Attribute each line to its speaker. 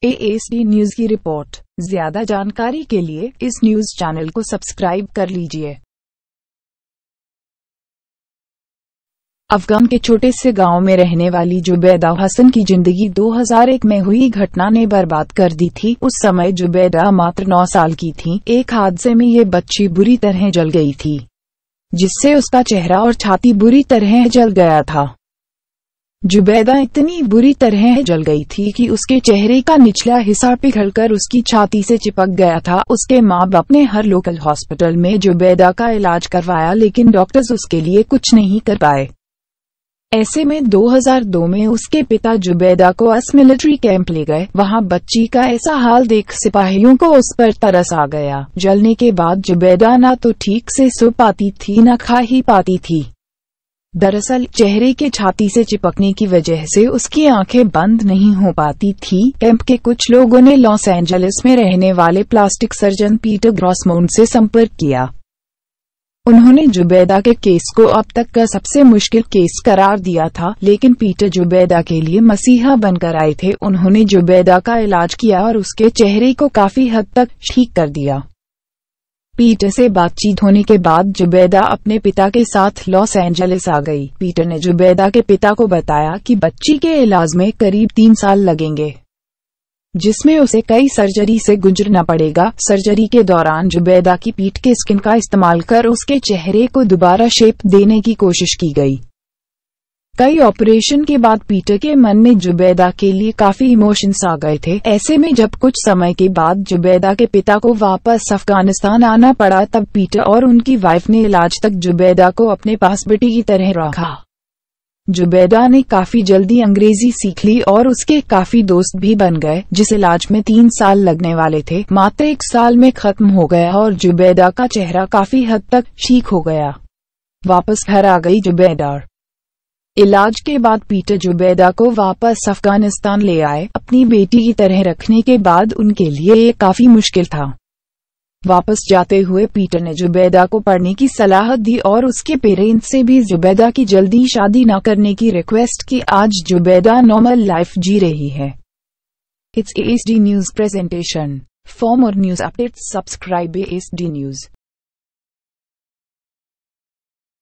Speaker 1: ASD news की report. ज्यादा जानकारी के लिए इस न्यूज चैनल को सब्सक्राइब कर लीजिए। अफगान के छोटे से गांव में रहने वाली जुबैदा हसन की जिंदगी 2001 में हुई घटना ने बर्बाद कर दी थी। उस समय जुबैदा मात्र 9 साल की थी। एक हादसे में ये बच्ची बुरी तरह जल गई थी, जिससे उसका चेहरा और छाती बुरी तरह जल गया था। जुबैदा इतनी बुरी तरह जल गई थी कि उसके चेहरे का निचला हिस्सा पिघलकर उसकी छाती से चिपक गया था। उसके माँ बाप ने हर लोकल हॉस्पिटल में जुबैदा का इलाज करवाया, लेकिन डॉक्टर्स उसके लिए कुछ नहीं कर पाए। ऐसे में 2002 में उसके पिता जुबैदा को अस मिलिट्री कैंप ले गए। वहां बच्ची का ऐसा हाल देख सिपाहियों को उस पर तरस आ गया। जलने के बाद जुबैदा न तो ठीक से सो पाती थी न खा ही पाती थी। दरअसल चेहरे के छाती से चिपकने की वजह से उसकी आंखें बंद नहीं हो पाती थी। कैंप के कुछ लोगों ने लॉस एंजलिस में रहने वाले प्लास्टिक सर्जन पीटर ग्रॉसमोंड से संपर्क किया। उन्होंने जुबैदा के केस को अब तक का सबसे मुश्किल केस करार दिया था, लेकिन पीटर जुबैदा के लिए मसीहा बनकर आए थे। उन्होंने जुबैदा का इलाज किया और उसके चेहरे को काफी हद तक ठीक कर दिया। पीटर से बातचीत होने के बाद जुबैदा अपने पिता के साथ लॉस एंजलिस आ गई। पीटर ने जुबैदा के पिता को बताया कि बच्ची के इलाज में करीब 3 साल लगेंगे, जिसमें उसे कई सर्जरी से गुजरना पड़ेगा। सर्जरी के दौरान जुबैदा की पीठ के स्किन का इस्तेमाल कर उसके चेहरे को दोबारा शेप देने की कोशिश की गई। कई ऑपरेशन के बाद पीटर के मन में जुबैदा के लिए काफी इमोशंस आ गए थे। ऐसे में जब कुछ समय के बाद जुबैदा के पिता को वापस अफगानिस्तान आना पड़ा, तब पीटर और उनकी वाइफ ने इलाज तक जुबैदा को अपने पास बेटी की तरह रखा। जुबैदा ने काफी जल्दी अंग्रेजी सीख ली और उसके काफी दोस्त भी बन गए। जिस इलाज में 3 साल लगने वाले थे, मात्र 1 साल में खत्म हो गया और जुबैदा का चेहरा काफी हद तक ठीक हो गया। वापस घर आ गई जुबैदा। इलाज के बाद पीटर जुबैदा को वापस अफगानिस्तान ले आए। अपनी बेटी की तरह रखने के बाद उनके लिए ये काफी मुश्किल था। वापस जाते हुए पीटर ने जुबैदा को पढ़ने की सलाह दी और उसके पेरेंट्स से भी जुबैदा की जल्दी शादी न करने की रिक्वेस्ट की। आज जुबैदा नॉर्मल लाइफ जी रही है। It's ASD news presentation. For more news updates subscribe ASD news.